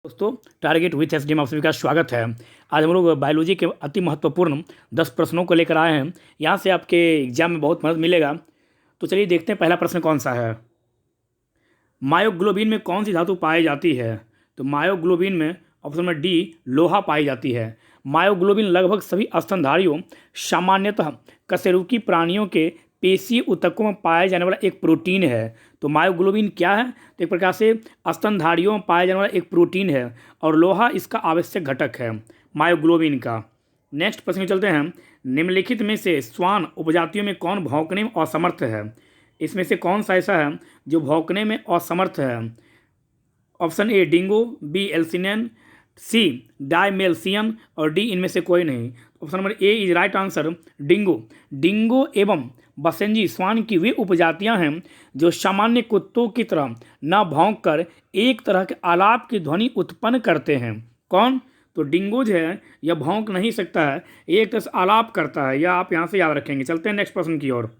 दोस्तों, target with SD में आप सभी का स्वागत है। आज हम लोग बायोलॉजी के अति महत्वपूर्ण 10 प्रश्नों को लेकर आए हैं। यहाँ से आपके एग्जाम में बहुत मदद मिलेगा। तो चलिए देखते हैं पहला प्रश्न कौन सा है। मायोग्लोबिन में कौन सी धातु पाई जाती है? तो मायोग्लोबिन में ऑप्शन नंबर डी लोहा पाई जाती है। मायोग्लोबिन लगभग सभी स्तनधारियों, सामान्यतः कशेरुकी प्राणियों के पेशीय ऊतकों में पाया जाने वाला एक प्रोटीन है। तो मायोग्लोबिन क्या है? तो एक प्रकार से स्तनधारियों में पाया जाने वाला एक प्रोटीन है और लोहा इसका आवश्यक घटक है मायोग्लोबिन का। नेक्स्ट प्रश्न में चलते हैं। निम्नलिखित में से श्वान उपजातियों में कौन भौंकने में असमर्थ है? इसमें से कौन सा ऐसा है जो भौंकने में असमर्थ है? ऑप्शन ए डिंगो, बी एल्सिनियन, सी डायमेल्सियन और डी इनमें से कोई नहीं। Option number A is right answer dingo. Dingo एवं बसेंजी श्वान की वे उपजातियां हैं जो सामान्य कुत्तों की तरह न भौंक कर एक तरह के आलाप की ध्वनि उत्पन्न करते हैं। कौन? तो डिंगो जो है यह भौंक नहीं सकता है, एक तरह से आलाप करता है। यह आप यहाँ से याद रखेंगे। चलते हैं नेक्स्ट प्रश्न की ओर।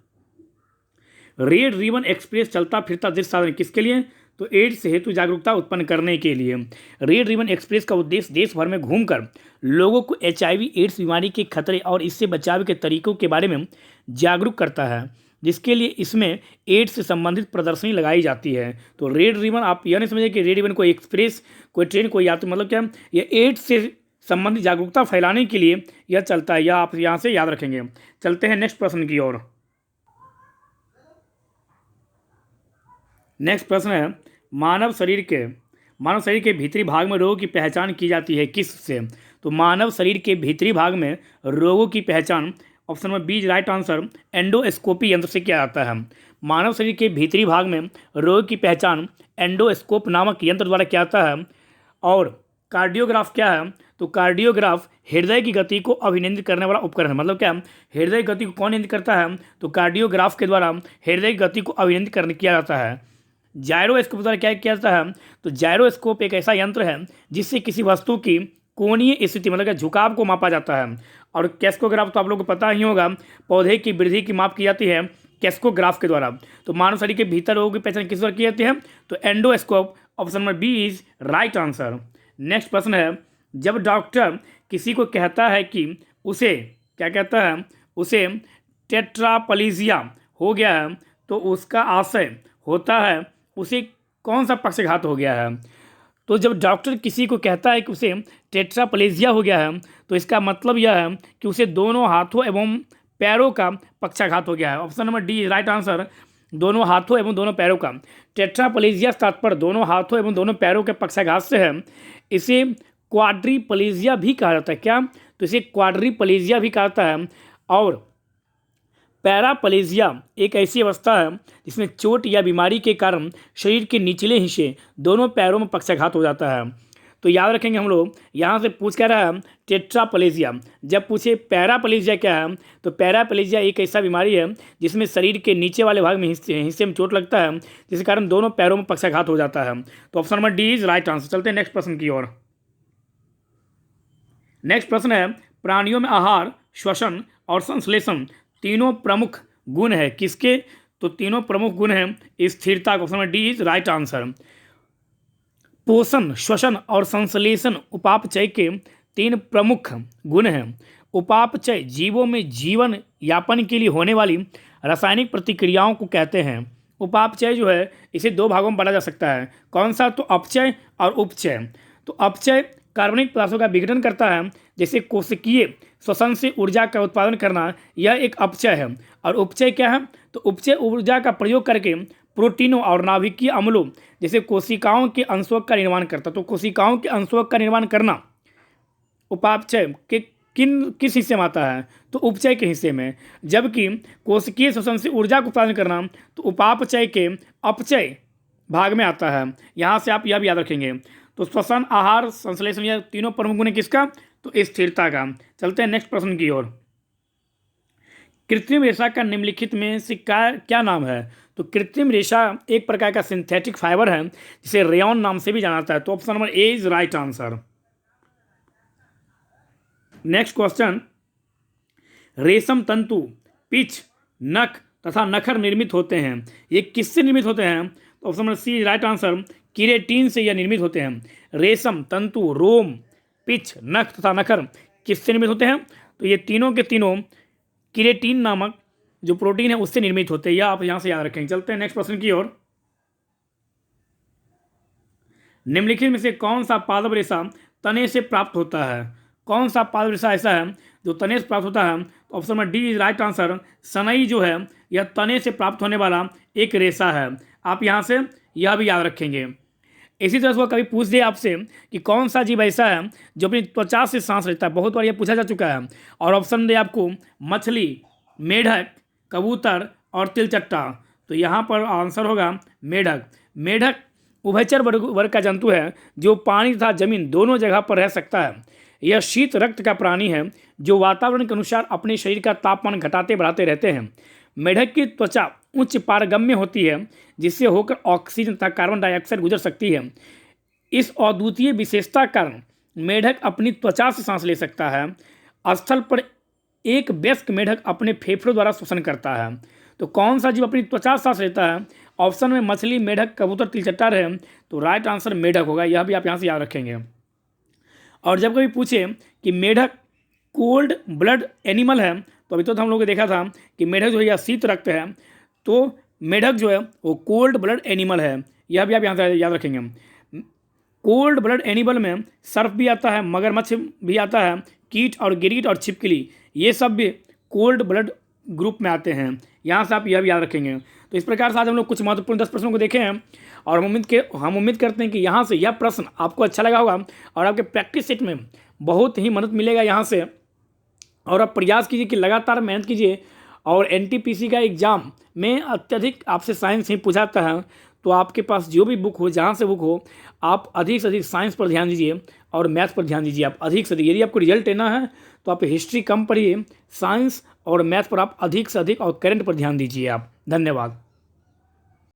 रेड रिबन एक्सप्रेस चलता फिरता दृश्य साधन किसके लिए? तो एड्स हेतु जागरूकता उत्पन्न करने के लिए। रेड रिबन एक्सप्रेस का उद्देश्य देश भर में घूमकर लोगों को एचआईवी एड्स बीमारी के खतरे और इससे बचाव के तरीकों के बारे में जागरूक करता है, जिसके लिए इसमें एड्स से संबंधित प्रदर्शनी लगाई जाती है। तो रेड रिबन, आप यह नहीं समझे कि रेड रिबन कोई एक्सप्रेस, कोई ट्रेन, कोई यात्री, मतलब क्या, यह एड्स से संबंधित जागरूकता फैलाने के लिए यह चलता है। यह आप यहाँ से याद रखेंगे। चलते हैं नेक्स्ट प्रश्न की ओर। नेक्स्ट प्रश्न है, मानव शरीर के भीतरी भाग में रोगों की पहचान की जाती है किससे? तो मानव शरीर के भीतरी भाग में रोगों की पहचान option number B right answer endoscopy यंत्र से किया जाता है। मानव शरीर के भीतरी भाग में रोग की पहचान एंडोस्कोप नामक यंत्र द्वारा किया जाता है। और कार्डियोग्राफ क्या है? तो कार्डियोग्राफ हृदय की गति को अभिनियंत्रित करने वाला उपकरण है। मतलब क्या, हृदय की गति को कौन नियंत्रित करता है? तो कार्डियोग्राफ के द्वारा हृदय की गति को अभिनियंत्रित किया जाता है। जायरोस्कोप द्वारा क्या किया जाता है? तो जायरोस्कोप एक ऐसा यंत्र है जिससे किसी वस्तु की कोणीय स्थिति, मतलब झुकाव को मापा जाता है। और कैस्कोग्राफ तो आप लोगों को पता ही होगा, पौधे की वृद्धि की माप की जाती है कैस्कोग्राफ के द्वारा। तो मानव शरीर के भीतर रोगों की पहचान किस द्वारा की जाती है? तो endoscope. Option number B is right answer. Next प्रश्न है, जब डॉक्टर किसी को कहता है कि उसे क्या कहता है, उसे टेट्राप्लेजिया हो गया है, तो उसका आशय होता है उसे कौन सा पक्षाघात हो गया है? तो जब डॉक्टर किसी को कहता है कि उसे टेट्राप्लेजिया हो गया है, तो इसका मतलब यह है कि उसे दोनों हाथों एवं पैरों का पक्षाघात हो गया है। Option number D right answer, दोनों हाथों एवं दोनों पैरों का। टेट्राप्लेजिया तात्पर्य दोनों हाथों एवं दोनों पैरों के पक्षाघात से है। इसे क्वाड्रीप्लेजिया भी कहा जाता है। क्या? तो इसे क्वाड्रीप्लेजिया भी कहा जाता है। और पैराप्लेजिया एक ऐसी अवस्था है जिसमें चोट या बीमारी के कारण शरीर के निचले हिस्से दोनों पैरों में पक्षाघात हो जाता है। तो याद रखेंगे हम लोग, यहाँ से पूछ क्या रहा है? टेट्राप्लेजिया। जब पूछे पैराप्लेजिया क्या है, तो पैराप्लेजिया एक ऐसा बीमारी है जिसमें शरीर के नीचे वाले भाग में हिस्से में चोट लगता है, जिसके कारण दोनों पैरों में पक्षाघात हो जाता है। तो option number D is right answer. चलते हैं नेक्स्ट प्रश्न की ओर। नेक्स्ट प्रश्न है, प्राणियों में आहार, श्वसन और संश्लेषण तीनों प्रमुख गुण है किसके? तो तीनों प्रमुख गुण हैं स्थिरता का। Option number D is right answer. पोषण, श्वसन और संश्लेषण उपापचय के 3 प्रमुख गुण हैं। उपापचय जीवों में जीवन यापन के लिए होने वाली रासायनिक प्रतिक्रियाओं को कहते हैं। उपापचय जो है इसे 2 भागों में बांटा जा सकता है। कौन सा? तो अपचय और उपचय। तो अपचय कार्बनिक पदार्थों का विघटन करता है, जैसे कोशिकीय श्वसन से ऊर्जा का उत्पादन करना, यह एक अपचय है। और उपचय क्या है? तो उपचय ऊर्जा का प्रयोग करके प्रोटीनों और नाभिकीय अम्लों जैसे कोशिकाओं के अंशों का निर्माण करता। तो कोशिकाओं के अंशों का निर्माण करना उपापचय के किस हिस्से में आता है? तो उपचय के हिस्से में। जबकि कोशिकीय श्वसन से ऊर्जा का उत्पादन करना तो उपापचय के अपचय भाग में आता है। यहाँ से आप यह भी याद रखेंगे। तो श्वसन, आहार, संश्लेषण, यह तीनों प्रमुख गुण किसका? तो स्थिरता का। चलते हैं नेक्स्ट प्रश्न की ओर। कृत्रिम रेशा का निम्नलिखित में से क्या नाम है? तो कृत्रिम रेशा एक प्रकार का सिंथेटिक फाइबर है जिसे रेयॉन नाम से भी जाना जाता है। तो option number A is right answer. Next question, रेशम तंतु, पिच, नख तथा नखर निर्मित होते हैं। ये किससे निर्मित होते हैं? तो option number C right answer, keratin से यह निर्मित होते हैं। रेशम, तंतु, रोम, पिच, नख तथा नखर किससे निर्मित होते हैं? तो ये तीनों के तीनों केराटिन नामक जो प्रोटीन है उससे निर्मित होते हैं। यह आप यहाँ से याद रखेंगे। चलते हैं नेक्स्ट प्रश्न की ओर। निम्नलिखित में से कौन सा पादप रेशा तने से प्राप्त होता है? कौन सा पादप रेशा ऐसा है जो तने से प्राप्त होता है? तो option number D is right answer. सनई जो है यह तने से प्राप्त होने वाला एक रेशा है। आप यहाँ से यह भी याद रखेंगे। इसी तरह से वो कभी पूछ दे आपसे कि कौन सा जीव ऐसा है जो अपनी त्वचा से सांस लेता है, बहुत बार यह पूछा जा चुका है। और ऑप्शन दे आपको मछली, मेढक, कबूतर और तिलचट्टा। तो यहाँ पर आंसर होगा मेढक। मेढक उभयचर वर्ग का जंतु है जो पानी तथा जमीन दोनों जगह पर रह सकता है। यह शीत रक्त का प्राणी है जो वातावरण के अनुसार अपने शरीर का तापमान घटाते बढ़ाते रहते हैं। मेढक की त्वचा उच्च पारगम्य होती है जिससे होकर ऑक्सीजन तथा कार्बन डाइऑक्साइड गुजर सकती है। इस अद्वितीय विशेषता के कारण मेढक अपनी त्वचा से सांस ले सकता है। स्थल पर एक वयस्क मेढक अपने फेफड़ों द्वारा श्वसन करता है। तो कौन सा जीव अपनी त्वचा से सांस लेता है? ऑप्शन में मछली, मेढक, कबूतर, तिलचट्टा रहे तो राइट आंसर मेढक होगा। यह भी आप यहाँ से याद रखेंगे। और जब कभी पूछे कि मेढक कोल्ड ब्लड एनिमल है, तो अभी तो हम लोगों ने देखा था कि मेढक जो है यह शीत रक्त है, तो मेढक जो है वो कोल्ड ब्लड एनिमल है। यह भी आप यहाँ से याद रखेंगे। कोल्ड ब्लड एनिमल में सर्प भी आता है, मगरमच्छ भी आता है, कीट और गिरगिट और छिपकली ये सब भी कोल्ड ब्लड ग्रुप में आते हैं। यहाँ से आप यह भी याद रखेंगे। तो इस प्रकार से आज हम लोग कुछ महत्वपूर्ण 10 प्रश्नों को देखे हैं और हम उम्मीद करते हैं कि यहाँ से यह प्रश्न आपको अच्छा लगा होगा और आपके प्रैक्टिस सेट में बहुत ही मदद मिलेगा यहाँ से। और आप प्रयास कीजिए कि लगातार मेहनत कीजिए और एनटीपीसी का एग्ज़ाम में अत्यधिक आपसे साइंस ही पूछाता है। तो आपके पास जो भी बुक हो, जहाँ से बुक हो, आप अधिक से अधिक साइंस पर ध्यान दीजिए और मैथ्स पर ध्यान दीजिए। आप अधिक से अधिक, यदि आपको रिजल्ट लेना है तो आप हिस्ट्री कम पढ़िए, साइंस और मैथ पर आप अधिक से अधिक और करंट पर ध्यान दीजिए आप। धन्यवाद।